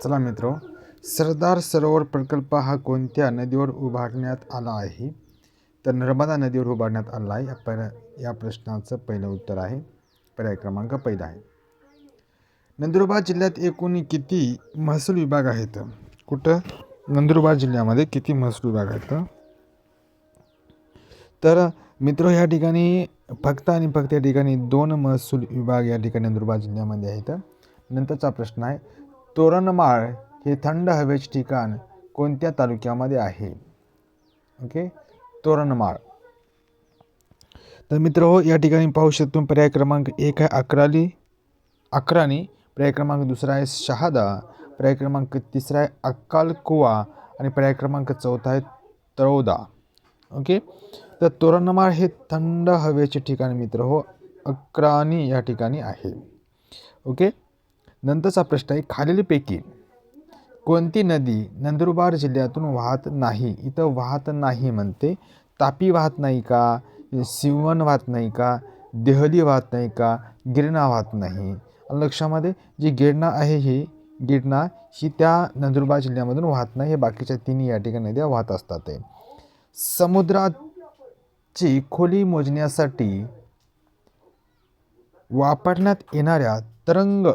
चला मित्रो, सरदार सरोवर प्रकल्प हा कोणत्या नदीवर उभारण्यात आला आहे? तर नर्मदा नदीवर उभारण्यात आला आहे. या प्रश्नाचं पहिलं उत्तर आहे. पर्याय क्रमांक पहिला आहे. नंदुरबार जिल्ह्यात एकूण किती महसूल विभाग आहेत? कुठं? नंदुरबार जिल्ह्यामध्ये किती महसूल विभाग आहेत? तर मित्रो, या ठिकाणी फक्त आणि फक्त या ठिकाणी 2 महसूल विभाग या ठिकाणी नंदुरबार जिल्ह्यामध्ये आहेत. नंतरचा प्रश्न आहे, तोरणमाळ हे थंड हवेचे ठिकाण कोणत्या तालुक्यामध्ये आहे? ओके, तोरणमाळ. तर मित्र या ठिकाणी पाहू शकतो पर्याय क्रमांक 1 आहे अक्राणी, पर्याय क्रमांक 2 आहे शहादा, पर्याय क्रमांक 3 आहे अक्कलकुवा आणि पर्याय क्रमांक 4 आहे तळोदा. ओके, तर तोरणमाळ हे थंड हवेचे ठिकाण मित्र अक्राणी या ठिकाणी आहे. ओके, नंतरचा प्रश्न आहे, खालीलपैकी कोणती नदी नंदुरबार जिल्ह्यातून वाहत नाही? इथं वाहत नाही म्हणते. तापी वाहत नाही का, सिवण वाहत नाही का, देहली वाहत नाही का, गिरणा वाहत नाही? लक्षामध्ये जी गिरणा आहे गिरणा ही त्या नंदुरबार जिल्ह्यामधून वाहत नाही. हे बाकीच्या तिन्ही या ठिकाणी नद्या वाहत असतात. समुद्राची खोली मोजण्यासाठी वापरण्यात येणाऱ्या तरंग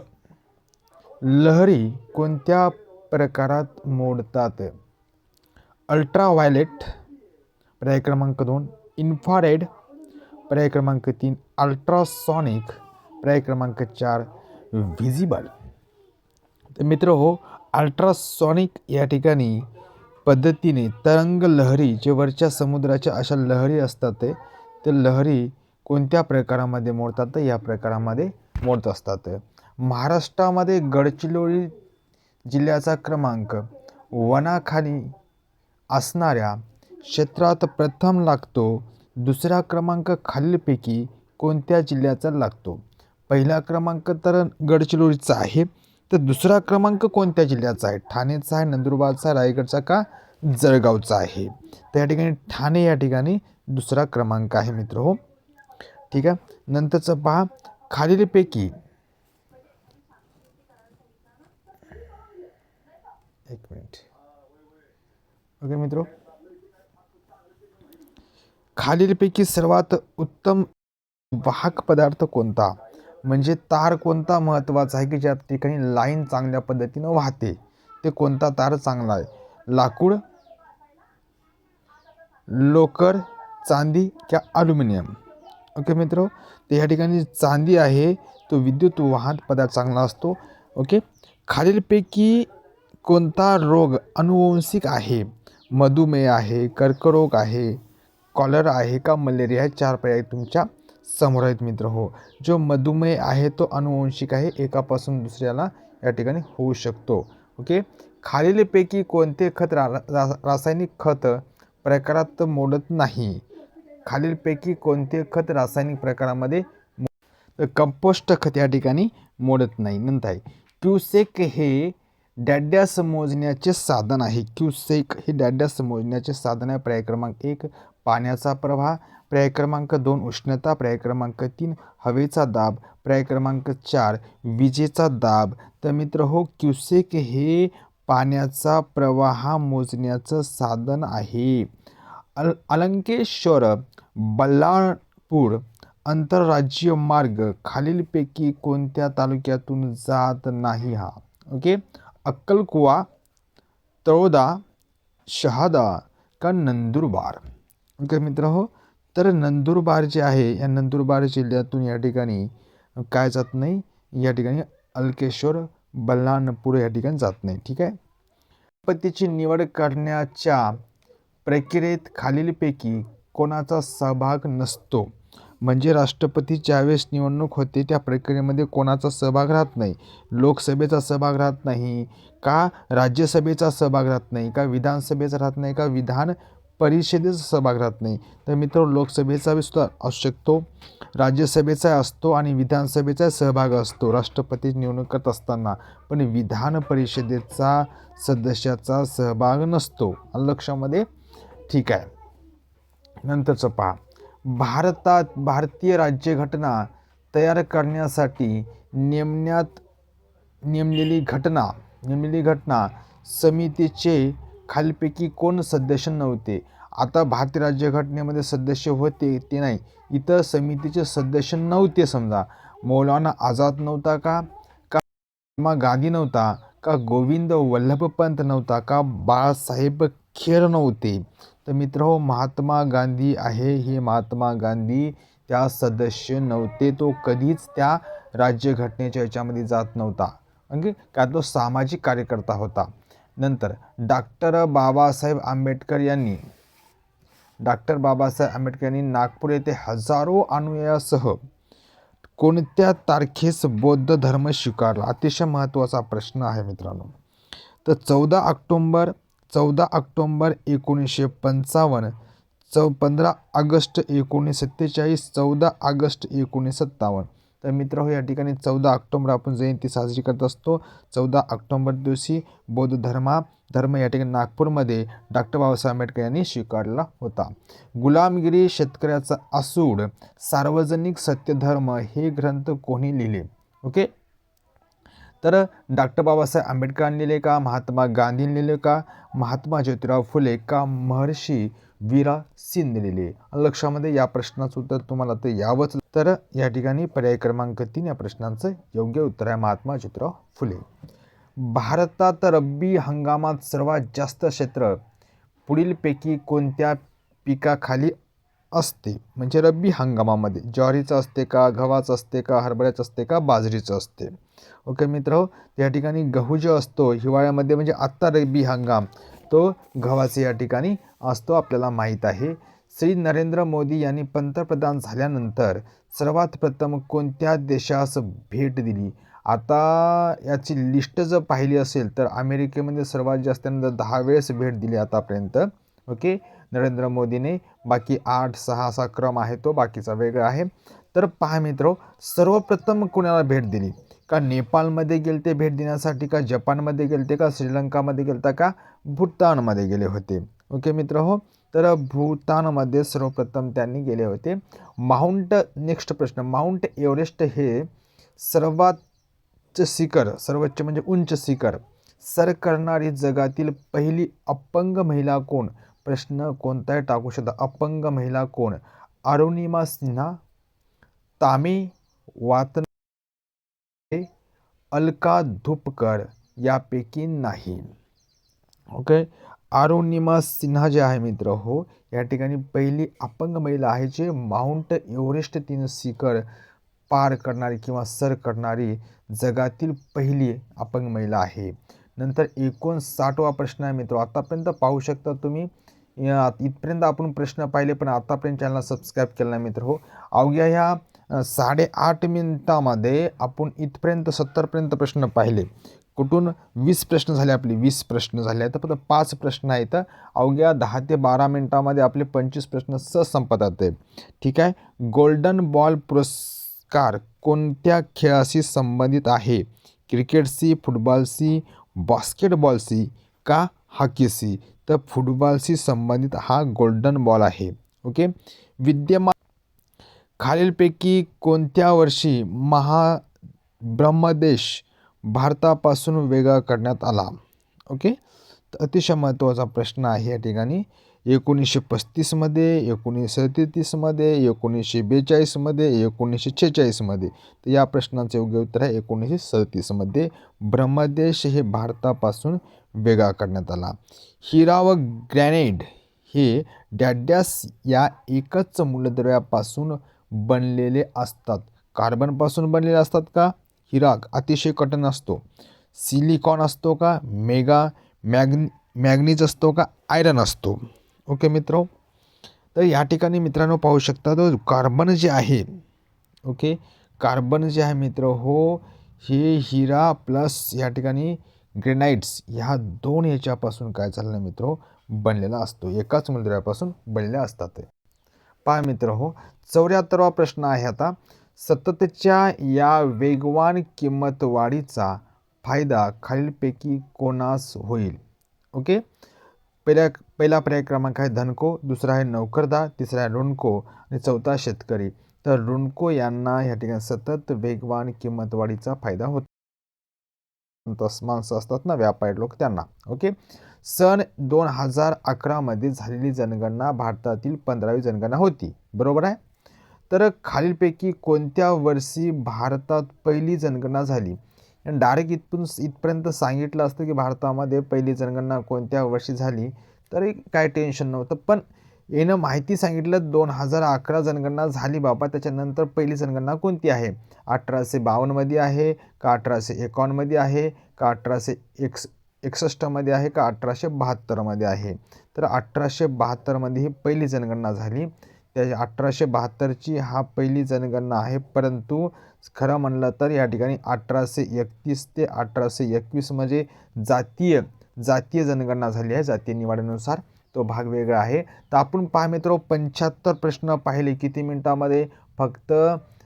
लहरी कोणत्या प्रकारात मोडतात? अल्ट्राव्हायलेट, पर्याय क्रमांक 2 इन्फ्रारेड, पर्याय क्रमांक 3 अल्ट्रासॉनिक, पर्याय क्रमांक 4 व्हिजिबल. तर मित्र अल्ट्रासॉनिक या ठिकाणी पद्धतीने तरंग लहरी जे वरच्या समुद्राच्या अशा लहरी असतात ते लहरी कोणत्या प्रकारामध्ये मोडतात? तर या प्रकारामध्ये मोडत असतात. महाराष्ट्रामध्ये गडचिरोली जिल्ह्याचा क्रमांक वनाखाली असणाऱ्या क्षेत्रात प्रथम लागतो. दुसरा क्रमांक खालीलपैकी कोणत्या जिल्ह्याचा लागतो? पहिला क्रमांक तर गडचिरोलीचा आहे, तर दुसरा क्रमांक कोणत्या जिल्ह्याचा आहे? ठाणेचा आहे, नंदुरबारचा, रायगडचा का जळगावचा आहे? तर या ठिकाणी ठाणे या ठिकाणी दुसरा क्रमांक आहे मित्र. ठीक आहे, नंतरचं पहा, खालीलपैकी एक मिनिट. ओके मित्रो, खालीलपैकी सर्वात उत्तम वाहक पदार्थ कोणता? म्हणजे तार कोणता महत्त्वाचा आहे की ज्या ठिकाणी लाईन चांगल्या पद्धतीनं वाहते, ते कोणता तार चांगला आहे? लाकूड, लोकर, चांदी किंवा ॲल्युमिनियम? ओके मित्र, तर या ठिकाणी चांदी आहे तो विद्युत वाहन पदार्थ चांगला असतो. ओके, खालीलपैकी कोणता रोग अनुवंशिक आहे? मधुमेह आहे, कर्करोग आहे, कॉलरा आहे का मलेरिया? हे 4 पर्याय तुमच्या समोर आहेत मित्र. जो मधुमेह आहे तो अनुवंशिक आहे, एकापासून दुसऱ्याला या ठिकाणी होऊ शकतो. ओके, खालीलपैकी कोणते खत रासायनिक खत प्रकारात मोडत नाही? खालीलपैकी कोणते खत रासायनिक प्रकारामध्ये कंपोस्ट खत या ठिकाणी मोडत नाही? नंतर आहे क्युसेक हे डॅड्यास मोजण्याचे साधन आहे. क्युसेक हे डॅड्यास मोजण्याचे साधन आहे. पर्याय क्रमांक 1 पाण्याचा प्रवाह, पर्याय क्रमांक 2 उष्णता, पर्याय क्रमांक 3 हवेचा दाब, पर्याय क्रमांक 4 विजेचा दाब. तर मित्र क्युसेक हे पाण्याचा प्रवाह मोजण्याचं साधन आहे. अलंकेश्वर बल्लाळपूर आंतरराज्यीय मार्ग खालीलपैकी कोणत्या तालुक्यातून जात नाही? हा ओके, अक्कलकुवा, तळोदा, शहादा का नंदुरबार? ओके मित्र तर नंदुरबार जे आहे या नंदुरबार जिल्ह्यातून या ठिकाणी काय जात नाही? या ठिकाणी अलकेश्वर बल्लाळपूर या ठिकाणी जात नाही. ठीक आहे, राष्ट्रपतीची निवड करण्याच्या प्रक्रियेत खालीलपैकी कोणाचा सहभाग नसतो? म्हणजे राष्ट्रपती ज्यावेळेस निवडणूक होते त्या प्रक्रियेमध्ये कोणाचा सहभाग राहत नाही? लोकसभेचा सहभाग राहत नाही का, राज्यसभेचा सहभाग राहत नाही का, विधानसभेचा राहत नाही का, विधान परिषदेचा सहभाग राहत नाही? तर मित्र लोकसभेचा सुद्धा असू शकतो, राज्यसभेचा असतो आणि विधानसभेचा सहभाग असतो राष्ट्रपती निवडणूक करत असताना, पण विधान परिषदेचा सदस्याचा सहभाग नसतो. लक्षामध्ये? ठीक आहे, नंतरचं पहा, भारतीय राज्यघटना तयार करण्यासाठी नेमलेली घटना नेमलेली घटना समितीचे खालीलपैकी कोण सदस्य नव्हते. आता भारतीय राज्यघटनेमध्ये सदस्य होते ते नाही, इथं समितीचे सदस्य नव्हते. समजा मौलाना आझाद नव्हता का महात्मा गांधी नव्हता का गोविंद वल्लभ पंत नव्हता का बाळासाहेब खेर नव्हते. तर मित्र महात्मा गांधी आहे, हे महात्मा गांधी त्या सदस्य नव्हते. तो कधीच त्या राज्यघटनेच्या याच्यामध्ये जात नव्हता, म्हणजे का तो सामाजिक कार्यकर्ता होता. नंतर डॉक्टर बाबासाहेब आंबेडकर यांनी नागपूर येथे हजारो अनुयायासह कोणत्या तारखेस बौद्ध धर्म स्वीकारला. अतिशय महत्त्वाचा प्रश्न आहे मित्रांनो. तर 14 ऑक्टोंबर 1955, 15 ऑगस्ट 1947, 14 ऑगस्ट 1957. तर मित्र या ठिकाणी 14 ऑक्टोंबर आपण जयंती साजरी करत असतो. 14 ऑक्टोंबर दिवशी बौद्ध धर्म या ठिकाणी नागपूरमध्ये डॉक्टर बाबासाहेब आंबेडकर यांनी स्वीकारला होता. गुलामगिरी, शेतकऱ्याचा आसूड, सार्वजनिक सत्यधर्म हे ग्रंथ कोणी लिहिले. ओके, तर डॉक्टर बाबासाहेब आंबेडकरांनी लिहिले का, महात्मा गांधींनी लिहिले का, महात्मा ज्योतिराव फुले का महर्षी वीरा सिंह लिहिले. लक्षामध्ये या प्रश्नाचं उत्तर तुम्हाला तर यावंच. तर या ठिकाणी पर्याय क्रमांक 3 या प्रश्नांचं योग्य उत्तर आहे महात्मा ज्योतिराव फुले. भारतात रब्बी हंगामात सर्वात जास्त क्षेत्र पुढीलपैकी कोणत्या पिकाखाली असते. म्हणजे रब्बी हंगामामध्ये ज्वारीचं असते का, गव्हाचं असते का, हरभऱ्याचं असते का, बाजरीचं असते. ओके मित्र, या ठिकाणी गहू जो असतो हिवाळ्यामध्ये, म्हणजे आत्ता रब्बी हंगाम, तो गव्हाचे या ठिकाणी असतो, आपल्याला माहीत आहे. श्री नरेंद्र मोदी यांनी पंतप्रधान झाल्यानंतर सर्वात प्रथम कोणत्या देशास भेट दिली. आता याची लिस्ट जर पाहिली असेल तर अमेरिकेमध्ये सर्वात जास्त 10 वेळेस भेट दिली आतापर्यंत. ओके, नरेंद्र मोदीने. बाकी 8, 6 असा क्रम आहे, तो बाकीचा वेगळा आहे. तर पहा मित्र, सर्वप्रथम कोणाला भेट दिली का, नेपाळमध्ये गेलते भेट देण्यासाठी का, जपानमध्ये गेलते का, श्रीलंकामध्ये गेलता का, भूतानमध्ये गेले होते. ओके मित्र हो, तर भूतानमध्ये सर्वप्रथम त्यांनी गेले होते. नेक्स्ट प्रश्न, माउंट एव्हरेस्ट हे सर्वोच्च म्हणजे उंच शिखर सर करणारी जगातील पहिली अपंग महिला कोण. प्रश्न कोणताही टाकू शकता. अपंग महिला कोण. अरुणिमा सिन्हा, तामी वातने, अलका धुपकर यापैकी नाही. ओके, अरुणिमा सिन्हा जे आहे मित्र हो, या ठिकाणी पहिली अपंग महिला आहे जे माउंट एव्हरेस्ट 3 शिखर पार करणारी किंवा सर करणारी जगातील पहिली अपंग महिला आहे. नंतर 59वा प्रश्न आहे मित्र. आतापर्यंत पाहू शकता तुम्ही, इथपर्यंत आपण प्रश्न पाहिले, पण आतापर्यंत चॅनलला सबस्क्राईब केलं नाही मित्र हो. अवघ्या ह्या 8.5 मिनिटामध्ये आपण इथपर्यंत 70पर्यंत प्रश्न पाहिले. कुठून 20 प्रश्न झाले, आपले 20 प्रश्न झाले. तर फक्त 5 प्रश्न आहेत. अवघ्या 10 ते 12 मिनिटामध्ये आपले 25 प्रश्न संपतात. ठीक आहे. गोल्डन बॉल पुरस्कार कोणत्या खेळाशी संबंधित आहे. क्रिकेटशी, फुटबॉलशी, बास्केटबॉलशी का हॉकीशी. तर फुटबॉलशी संबंधित हा गोल्डन बॉल आहे. ओके, विद्यमान खालीलपैकी कोणत्या वर्षी ब्रह्मदेश भारतापासून वेगळा करण्यात आला. ओके, तर अतिशय महत्त्वाचा प्रश्न आहे या ठिकाणी. 1935मध्ये, 1933मध्ये, 1942मध्ये, 1946मध्ये. तर या प्रश्नाचे योग्य उत्तर आहे 1937मध्ये ब्रह्मदेश हे भारतापासून वेगळा करण्यात आला. हिरा व ग्रॅनाइट हे डॅश या एकच मूलद्रव्यापासून बनलेले असतात. कार्बनपासून बनलेले असतात का. हिरा अतिशय कठीण असतो. सिलिकॉन असतो का, मॅग्नीज असतो का, आयरन असतो. ओके मित्र, तर या ठिकाणी मित्रांनो पाहू शकता तो कार्बन जे आहे. ओके, कार्बन जे आहे मित्र हो, हे हिरा प्लस या ठिकाणी ग्रेनाइट्स ह्या 2 याच्यापासून काय झालं मित्र बनलेला असतो. एकाच मूलद्रव्यापासून बनलेले असतात. पहा मित्र हो, 74वा प्रश्न आहे आता. सततच्या या वेगवान किंमत वाढीचा फायदा खालीलपैकी कोणास होईल. ओके, पहिला पर्याय क्रमांक आहे धनको, दुसरा आहे नोकरदार, तिसरा आहे ऋणको आणि चौथा शेतकरी. तर ऋणको यांना या ठिकाणी सतत वेगवान किंमत वाढीचा फायदा होतो. माणसं असतात ना, व्यापारी लोक, त्यांना. ओके. सन 2011मध्ये झालेली जनगणना भारतातील 15वी जनगणना होती. बरोबर आहे. तर खालीलपैकी कोणत्या वर्षी भारतात पहिली जनगणना झाली? डायरेक्ट इथपर्यंत सांगितलं असतं की भारतामध्ये पहिली जनगणना कोणत्या वर्षी झाली, तरी काय टेन्शन नव्हतं. पण यानं माहिती सांगितलं 2011 जनगणना झाली बाबा, त्याच्यानंतर पहिली जनगणना कोणती आहे? 1852मध्ये आहे का 1851मध्ये आहे का 1861मध्ये आहे का 1872मध्ये आहे? तर 1872मध्ये ही पहिली जनगणना झाली. त्या 1872ची हा पहिली जनगणना आहे. परंतु खरं म्हणलं तर या ठिकाणी 1831 ते 1821 म्हणजे जातीय जनगणना झाली आहे. जातीय निवाड्यानुसार तो भाग वेगळा आहे. तर आपण पहा मित्र, 75 प्रश्न पाहिले किती मिनिटामध्ये? फक्त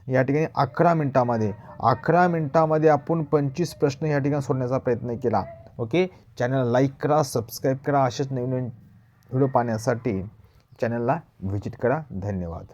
या ठिकाणी 11 मिनिटामध्ये. 11 मिनिटामध्ये आपण 25 प्रश्न या ठिकाणी सोडण्याचा प्रयत्न केला. ओके. चॅनल लाईक करा, सबस्क्राईब करा. असेच नवीन व्हिडिओ पाहण्यासाठी चॅनलला व्हिजिट करा. धन्यवाद.